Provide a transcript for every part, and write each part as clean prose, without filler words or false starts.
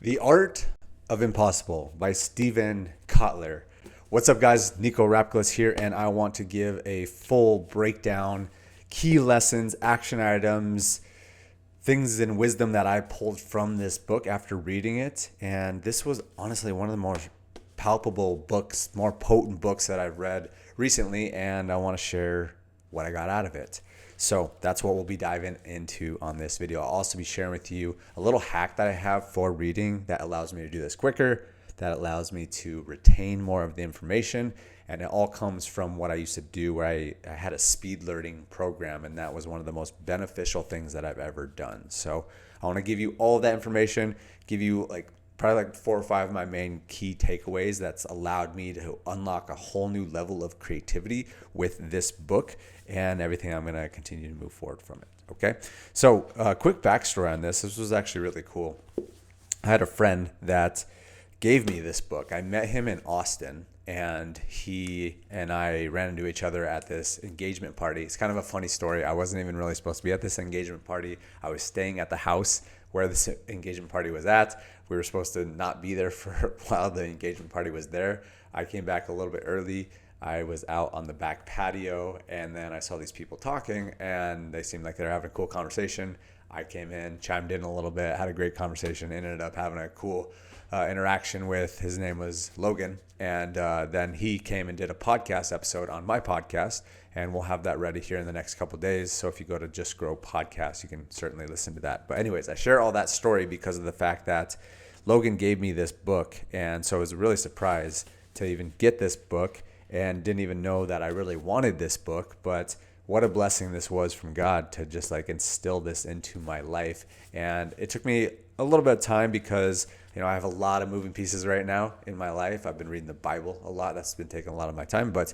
The Art of Impossible by Stephen Kotler. What's up, guys? Nico Rapkulis here, and I want to give a full breakdown, key lessons, action items, things in wisdom that I pulled from this book after reading it. And this was honestly one of the more palpable books, more potent books that I've read recently, and I want to share what I got out of it. So that's what we'll be diving into on this video. I'll also be sharing with you a little hack that I have for reading that allows me to do this quicker, that allows me to retain more of the information. And it all comes from what I used to do where I had a speed learning program, and that was one of the most beneficial things that I've ever done. So I want to give you all of that information, give you probably 4 or 5 of my main key takeaways that's allowed me to unlock a whole new level of creativity with this book and everything I'm going to continue to move forward from it. Okay. So quick backstory on this. This was actually really cool. I had a friend that gave me this book. I met him in Austin, and he and I ran into each other at this engagement party. It's kind of a funny story. I wasn't even really supposed to be at this engagement party. I was staying at the house where this engagement party was at. We were supposed to not be there for while the engagement party was there. I came back a little bit early. I was out on the back patio, and then I saw these people talking, and they seemed like they were having a cool conversation. I came in, chimed in a little bit, had a great conversation, ended up having a cool interaction with, his name was Logan, and then he came and did a podcast episode on my podcast, and we'll have that ready here in the next couple of days. So if you go to Just Grow Podcast, you can certainly listen to that. But anyways, I share all that story because of the fact that Logan gave me this book, and so I was really surprised to even get this book and didn't even know that I really wanted this book. But what a blessing this was from God to just instill this into my life. And it took me a little bit of time because I have a lot of moving pieces right now in my life. I've been reading the Bible a lot. That's been taking a lot of my time. But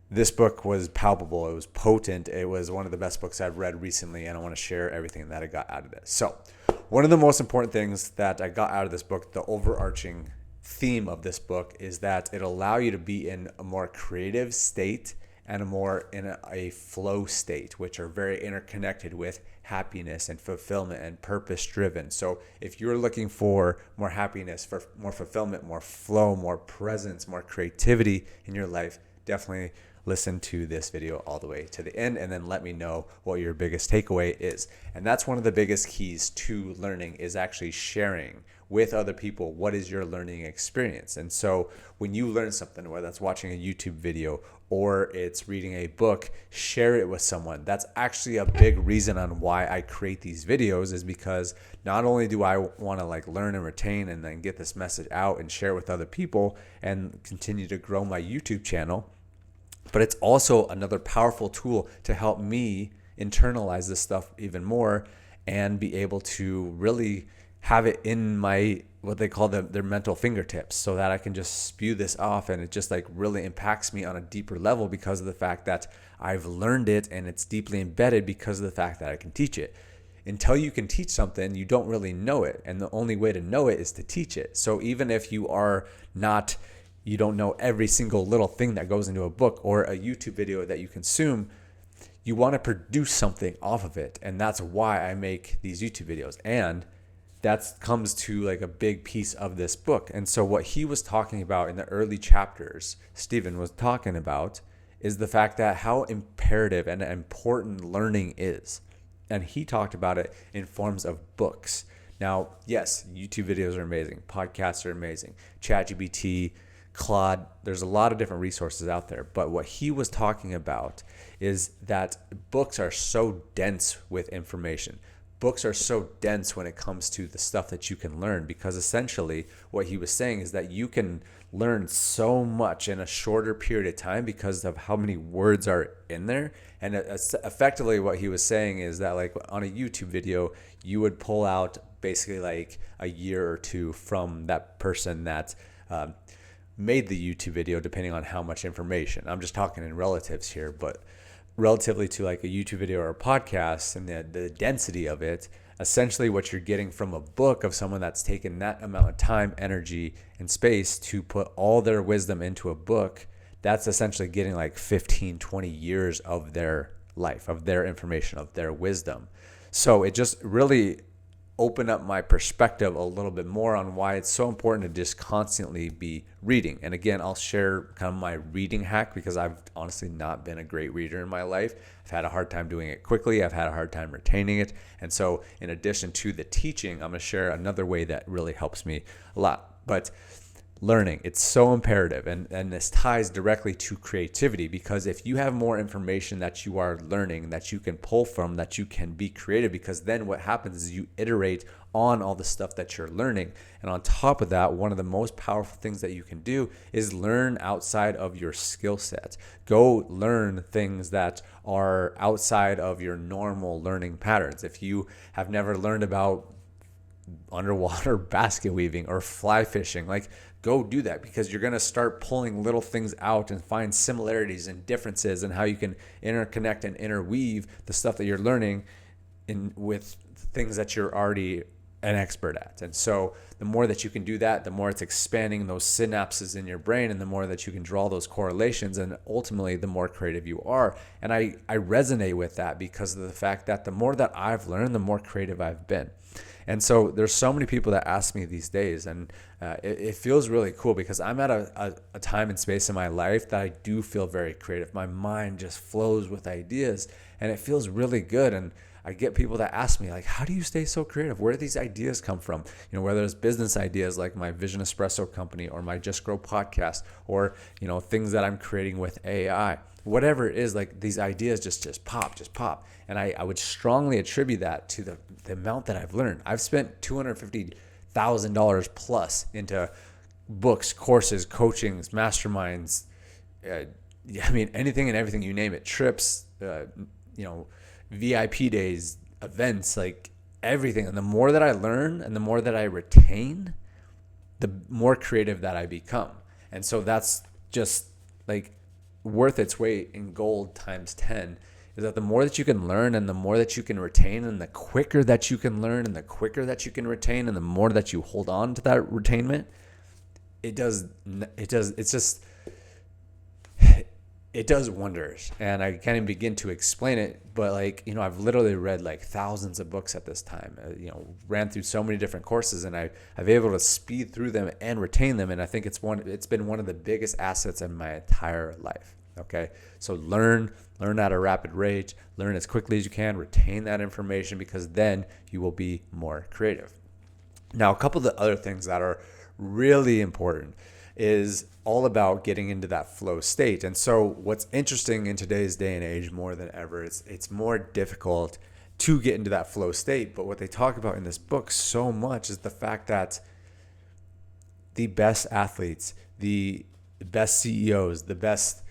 this book was palpable. It was potent. It was one of the best books I've read recently, and I want to share everything that I got out of this. So one of the most important things that I got out of this book, the overarching theme of this book, is that it allow you to be in a more creative state and a flow state, which are very interconnected with happiness and fulfillment and purpose driven. So if you're looking for more happiness, for more fulfillment, more flow, more presence, more creativity in your life, definitely listen to this video all the way to the end, and then let me know what your biggest takeaway is. And that's one of the biggest keys to learning, is actually sharing with other people what is your learning experience. And so when you learn something, whether that's watching a YouTube video or it's reading a book, share it with someone. That's actually a big reason on why I create these videos, is because not only do I want to learn and retain and then get this message out and share with other people and continue to grow my YouTube channel, but it's also another powerful tool to help me internalize this stuff even more and be able to really have it in my, what they call their mental fingertips, so that I can just spew this off, and it just really impacts me on a deeper level because of the fact that I've learned it and it's deeply embedded because of the fact that I can teach it. Until you can teach something, you don't really know it, and the only way to know it is to teach it. So even if you don't know every single little thing that goes into a book or a YouTube video that you consume, you want to produce something off of it. And that's why I make these YouTube videos. And that comes to a big piece of this book. And so what he was talking about in the early chapters, Stephen was talking about, is the fact that how imperative and important learning is. And he talked about it in forms of books. Now, yes, YouTube videos are amazing. Podcasts are amazing. ChatGPT, Claude, there's a lot of different resources out there. But what he was talking about is that books are so dense with information. Books are so dense when it comes to the stuff that you can learn, because essentially what he was saying is that you can learn so much in a shorter period of time because of how many words are in there. And effectively what he was saying is that on a YouTube video, you would pull out basically a year or two from that person that made the YouTube video, depending on how much information. I'm just talking in relatives here, but relatively to a YouTube video or a podcast and the density of it, essentially what you're getting from a book of someone that's taken that amount of time, energy, and space to put all their wisdom into a book, that's essentially getting 15, 20 years of their life, of their information, of their wisdom. So it just really open up my perspective a little bit more on why it's so important to just constantly be reading. And again, I'll share kind of my reading hack because I've honestly not been a great reader in my life. I've had a hard time doing it quickly. I've had a hard time retaining it. And so in addition to the teaching, I'm going to share another way that really helps me a lot. But learning, it's so imperative, and this ties directly to creativity, because if you have more information that you are learning, that you can pull from, that you can be creative, because then what happens is you iterate on all the stuff that you're learning. And on top of that, one of the most powerful things that you can do is learn outside of your skill set. Go learn things that are outside of your normal learning patterns. If you have never learned about underwater basket weaving or fly fishing, like, go do that, because you're going to start pulling little things out and find similarities and differences and how you can interconnect and interweave the stuff that you're learning in with things that you're already an expert at. And so the more that you can do that, the more it's expanding those synapses in your brain, and the more that you can draw those correlations, and ultimately the more creative you are. And I resonate with that because of the fact that the more that I've learned, the more creative I've been. And so there's so many people that ask me these days, and it feels really cool because I'm at a time and space in my life that I do feel very creative. My mind just flows with ideas, and it feels really good. And I get people that ask me, like, how do you stay so creative? Where do these ideas come from? You know, whether it's business ideas like my Vision Espresso company or my Just Grow podcast, or, you know, things that I'm creating with AI, whatever it is, like, these ideas just pop. And I would strongly attribute that to the amount that I've learned. I've spent $250,000 plus into books, courses, coachings, masterminds. I mean, anything and everything, you name it, trips, VIP days, events, like everything. And the more that I learn and the more that I retain, the more creative that I become. And so that's just like worth its weight in gold times 10, is that the more that you can learn and the more that you can retain, and the quicker that you can learn and the quicker that you can retain, and the more that you hold on to that retainment, it does wonders. And I can't even begin to explain it, but like, you know, I've literally read like thousands of books at this time, ran through so many different courses, and I've been able to speed through them and retain them. And I think it's been one of the biggest assets in my entire life. Okay. So learn at a rapid rate, learn as quickly as you can, retain that information, because then you will be more creative. Now, a couple of the other things that are really important is all about getting into that flow state. And so what's interesting in today's day and age more than ever, it's more difficult to get into that flow state. But what they talk about in this book so much is the fact that the best athletes, the best CEOs, the best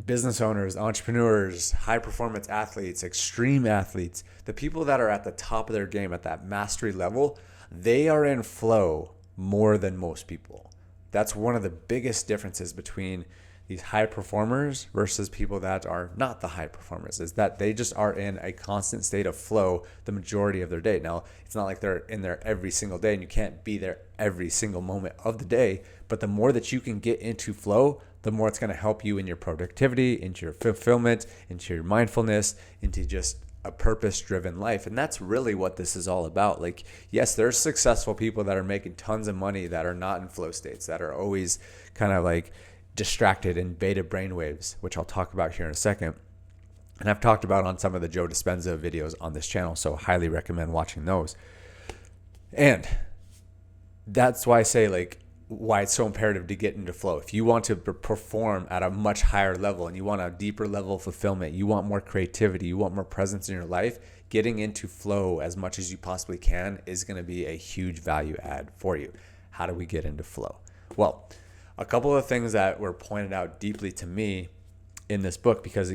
business owners, entrepreneurs, high performance athletes, extreme athletes, the people that are at the top of their game at that mastery level, they are in flow more than most people. That's one of the biggest differences between these high performers versus people that are not the high performers, is that they just are in a constant state of flow the majority of their day. Now, it's not like they're in there every single day and you can't be there every single moment of the day, but the more that you can get into flow, the more it's going to help you in your productivity, into your fulfillment, into your mindfulness, into just a purpose-driven life. And that's really what this is all about. Like, yes, there's successful people that are making tons of money that are not in flow states, that are always kind of like distracted in beta brainwaves, which I'll talk about here in a second. And I've talked about on some of the Joe Dispenza videos on this channel, so highly recommend watching those. And that's why I say, like, why it's so imperative to get into flow. If you want to perform at a much higher level and you want a deeper level of fulfillment, you want more creativity, you want more presence in your life, getting into flow as much as you possibly can is going to be a huge value add for you. How do we get into flow? Well, a couple of things that were pointed out deeply to me in this book, because,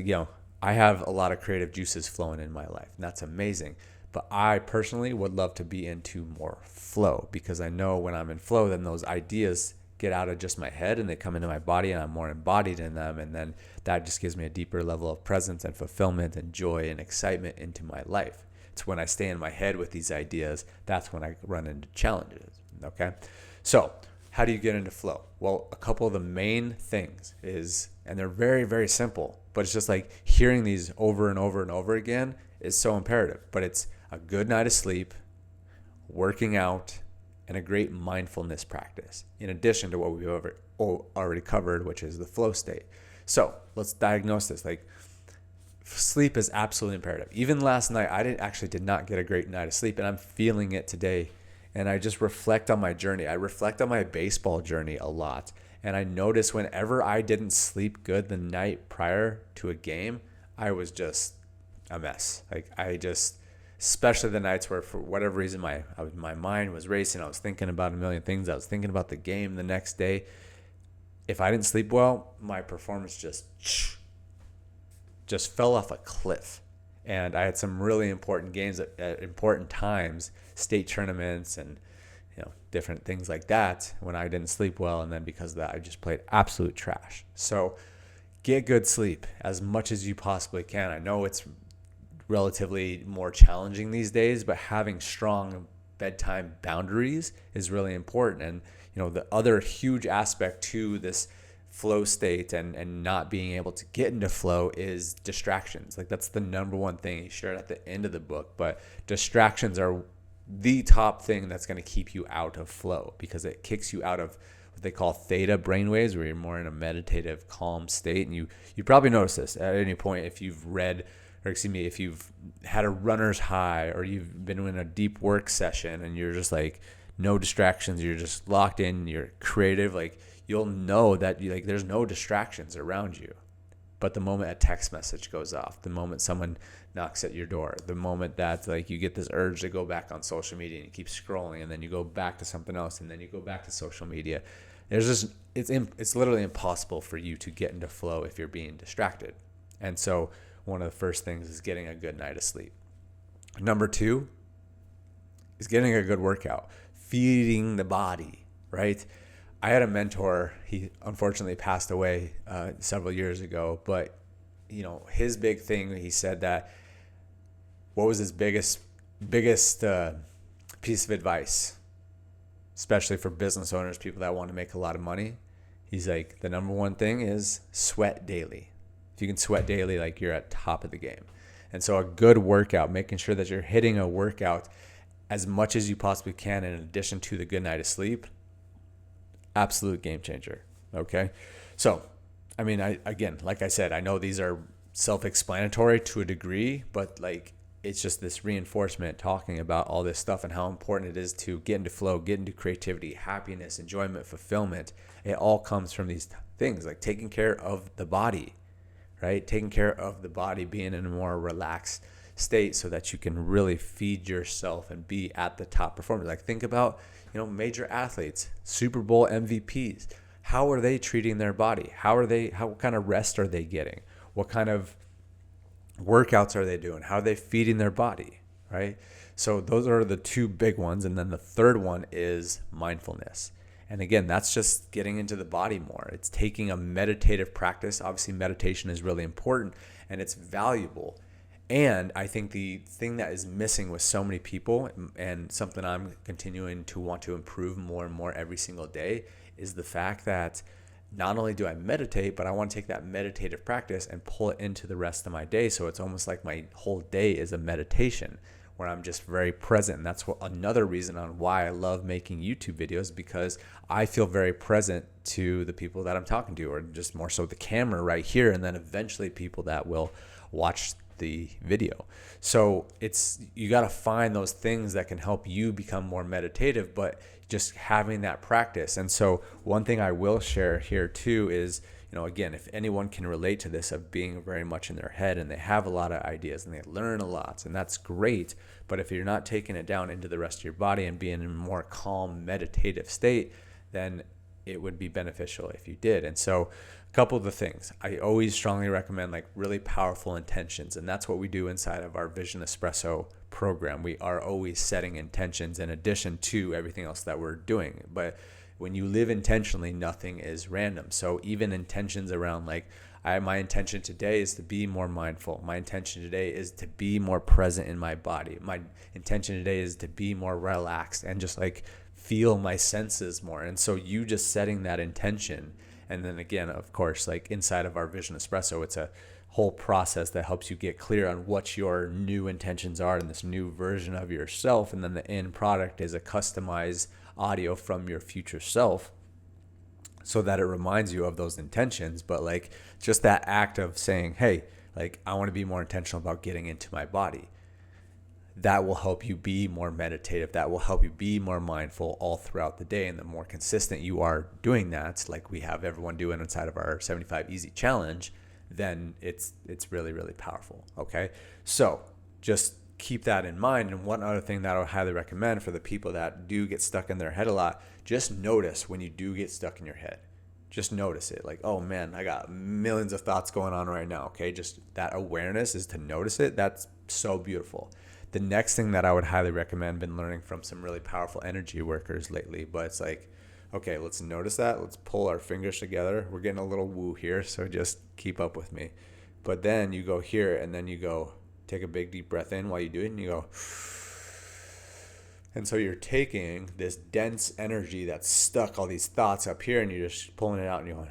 I have a lot of creative juices flowing in my life, and that's amazing. But I personally would love to be into more flow, because I know when I'm in flow, then those ideas get out of just my head and they come into my body and I'm more embodied in them. And then that just gives me a deeper level of presence and fulfillment and joy and excitement into my life. It's when I stay in my head with these ideas, that's when I run into challenges. Okay. So how do you get into flow? Well, a couple of the main things is, and they're very, very simple, but it's just like hearing these over and over and over again is so imperative. But it's a good night of sleep, working out, and a great mindfulness practice, in addition to what we've already covered, which is the flow state. So let's diagnose this. Like, sleep is absolutely imperative. Even last night, I did not get a great night of sleep, and I'm feeling it today. And I just reflect on my journey. I reflect on my baseball journey a lot. And I notice whenever I didn't sleep good the night prior to a game, I was just a mess. Like, especially the nights where for whatever reason my mind was racing. I was thinking about a million things. I was thinking about the game the next day. If I didn't sleep well, my performance just fell off a cliff. And I had some really important games at important times, state tournaments and different things like that, when I didn't sleep well. And then because of that, I just played absolute trash. So get good sleep as much as you possibly can. I know it's relatively more challenging these days, but having strong bedtime boundaries is really important. And the other huge aspect to this flow state and not being able to get into flow is distractions. Like, that's the number one thing. He shared at the end of the book, but distractions are the top thing that's going to keep you out of flow, because it kicks you out of what they call theta brainwaves, where you're more in a meditative, calm state. And you probably notice this at any point if you've if you've had a runner's high, or you've been in a deep work session and you're just like no distractions, you're just locked in, you're creative, like you'll know that there's no distractions around you. But the moment a text message goes off, the moment someone knocks at your door, the moment that you get this urge to go back on social media and you keep scrolling, and then you go back to something else, and then you go back to social media, it's literally impossible for you to get into flow if you're being distracted. And so one of the first things is getting a good night of sleep. Number 2 is getting a good workout, feeding the body, right? I had a mentor. He unfortunately passed away several years ago, but his big thing, he said that, what was his biggest piece of advice, especially for business owners, people that want to make a lot of money? He's like, the number one thing is sweat daily. If you can sweat daily, you're at top of the game. And so a good workout, making sure that you're hitting a workout as much as you possibly can in addition to the good night of sleep, absolute game changer. Okay. So, again, like I said, I know these are self-explanatory to a degree, but it's just this reinforcement talking about all this stuff and how important it is to get into flow, get into creativity, happiness, enjoyment, fulfillment. It all comes from these things, like taking care of the body, right? Taking care of the body, being in a more relaxed state so that you can really feed yourself and be at the top performance. Think about, major athletes, Super Bowl MVPs. How are they treating their body? What kind of rest are they getting? What kind of workouts are they doing? How are they feeding their body, right? So those are the 2 big ones. And then the third one is mindfulness. And again, that's just getting into the body more. It's taking a meditative practice. Obviously, meditation is really important and it's valuable. And I think the thing that is missing with so many people, and something I'm continuing to want to improve more and more every single day, is the fact that not only do I meditate, but I want to take that meditative practice and pull it into the rest of my day. So it's almost like my whole day is a meditation where I'm just very present. And that's another reason on why I love making YouTube videos, because I feel very present to the people that I'm talking to, or just more so the camera right here, and then eventually people that will watch the video. So you got to find those things that can help you become more meditative, but just having that practice. And so one thing I will share here too is, again, if anyone can relate to this of being very much in their head and they have a lot of ideas and they learn a lot, and that's great. But if you're not taking it down into the rest of your body and being in a more calm, meditative state, then it would be beneficial if you did. And so a couple of the things I always strongly recommend, really powerful intentions. And that's what we do inside of our Vision Espresso program. We are always setting intentions in addition to everything else that we're doing. But when you live intentionally, nothing is random. So even intentions around my intention today is to be more mindful. My intention today is to be more present in my body. My intention today is to be more relaxed and just feel my senses more. And so you just setting that intention. And then again, of course, inside of our Vision Espresso, it's a whole process that helps you get clear on what your new intentions are in this new version of yourself. And then the end product is a customized audio from your future self, so that it reminds you of those intentions. But like just that act of saying, hey, like I want to be more intentional about getting into my body, that will help you be more meditative. That will help you be more mindful all throughout the day. And the more consistent you are doing that, like we have everyone doing inside of our 75 Easy Challenge, then it's really, really powerful. Okay. So just keep that in mind. And one other thing that I would highly recommend for the people that do get stuck in their head a lot, just notice when you do get stuck in your head. Just notice it. Like, oh man, I got millions of thoughts going on right now. Okay. Just that awareness is to notice it. That's so beautiful. The next thing that I would highly recommend, been learning from some really powerful energy workers lately, but it's like, okay, let's notice that. Let's pull our fingers together. We're getting a little woo here, so just keep up with me. But then you go here, and then you go, take a big deep breath in while you do it, and you go, and so you're taking this dense energy that's stuck, all these thoughts up here, and you're just pulling it out, and you're going,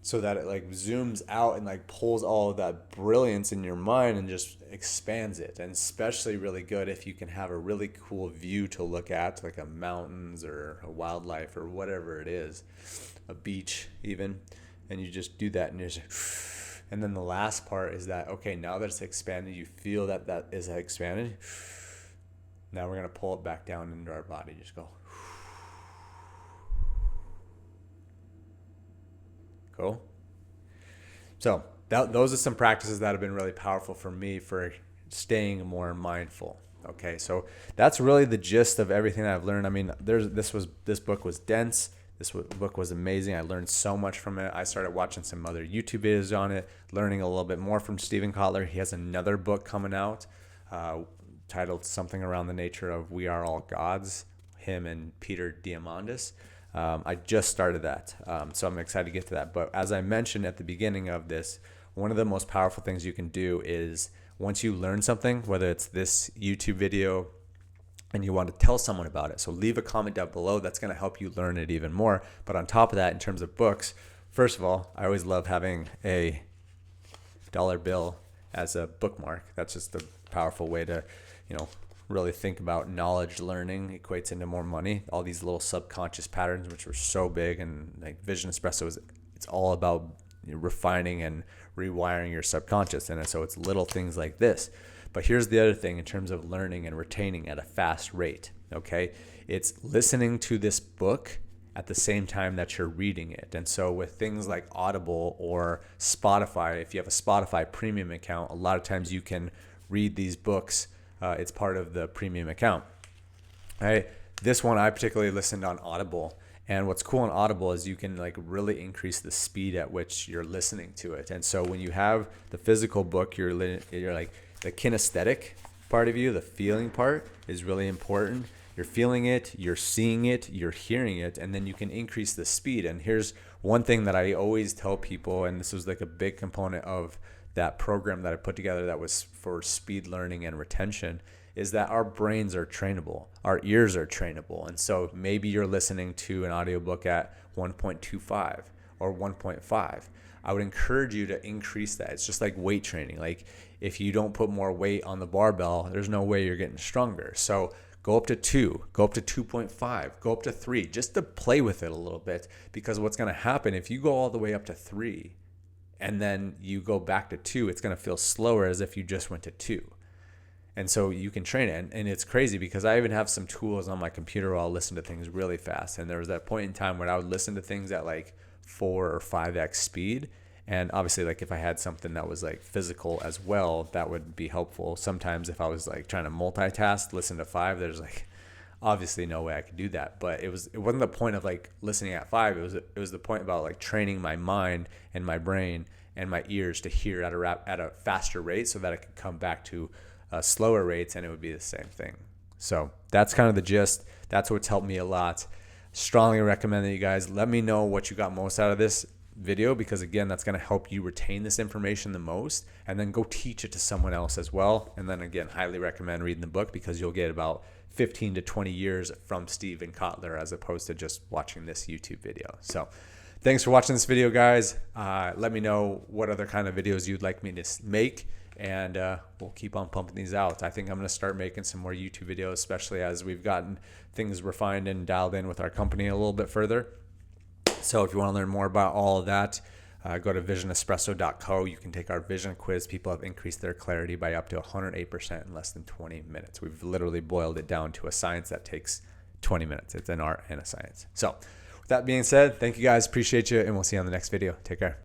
so that it like zooms out and like pulls all of that brilliance in your mind and just expands it. And especially really good if you can have a really cool view to look at, like a mountains or a wildlife or whatever it is, a beach even, and you just do that, and you're just, and then the last part is that, okay, now that it's expanded, you feel that that is expanded. Now we're going to pull it back down into our body. Just go. Cool. So those are some practices that have been really powerful for me for staying more mindful. Okay, so that's really the gist of everything that I've learned. I mean, this book was dense. This book was amazing. I learned so much from it. I started watching some other YouTube videos on it, learning a little bit more from Steven Kotler. He has another book coming out titled something around the nature of We Are All Gods, him and Peter Diamandis. I just started that, so I'm excited to get to that. But as I mentioned at the beginning of this, one of the most powerful things you can do is once you learn something, whether it's this YouTube video and you want to tell someone about it, so leave a comment down below. That's going to help you learn it even more. But on top of that, in terms of books, first of all, I always love having a dollar bill as a bookmark. That's just a powerful way to, really think about knowledge. Learning equates into more money. All these little subconscious patterns, which were so big, and like Vision Espresso it's all about refining and rewiring your subconscious. And so it's little things like this. But here's the other thing in terms of learning and retaining at a fast rate. Okay. It's listening to this book at the same time that you're reading it. And so with things like Audible or Spotify, if you have a Spotify premium account, a lot of times you can read these books. It's part of the premium account. All right. This one I particularly listened on Audible. And what's cool on Audible is you can like really increase the speed at which you're listening to it. And so when you have the physical book, you're like the kinesthetic part of you, the feeling part is really important. You're feeling it, you're seeing it, you're hearing it, and then you can increase the speed. And here's one thing that I always tell people, and this was like a big component of that program that I put together that was for speed learning and retention, is that our brains are trainable, our ears are trainable. And so maybe you're listening to an audiobook at 1.25 or 1.5. I would encourage you to increase that. It's just like weight training. Like if you don't put more weight on the barbell, there's no way you're getting stronger. So go up to 2, go up to 2.5, go up to 3, just to play with it a little bit. Because what's going to happen if you go all the way up to 3 and then you go back to 2, it's going to feel slower as if you just went to 2. And so you can train it. And it's crazy because I even have some tools on my computer where I'll listen to things really fast. And there was that point in time when I would listen to things at like 4 or 5x speed. And obviously, like if I had something that was like physical as well, that would be helpful. Sometimes if I was like trying to multitask, listen to 5, there's like obviously no way I could do that. But it wasn't the point of like listening at 5. It was the point about like training my mind and my brain and my ears to hear at a faster rate so that I could come back to slower rates and it would be the same thing. So that's kind of the gist. That's what's helped me a lot. Strongly recommend that you guys let me know what you got most out of this video, because again, that's going to help you retain this information the most, and then go teach it to someone else as well. And then again, highly recommend reading the book because you'll get about 15 to 20 years from Steven Kotler as opposed to just watching this YouTube video. So Thanks for watching this video, guys. Let me know what other kind of videos you'd like me to make, and we'll keep on pumping these out. I think I'm going to start making some more YouTube videos, especially as we've gotten things refined and dialed in with our company a little bit further. So if you want to learn more about all of that, go to visionespresso.co. You can take our vision quiz. People have increased their clarity by up to 108% in less than 20 minutes. We've literally boiled it down to a science that takes 20 minutes. It's an art and a science. So with that being said, thank you guys. Appreciate you, and we'll see you on the next video. Take care.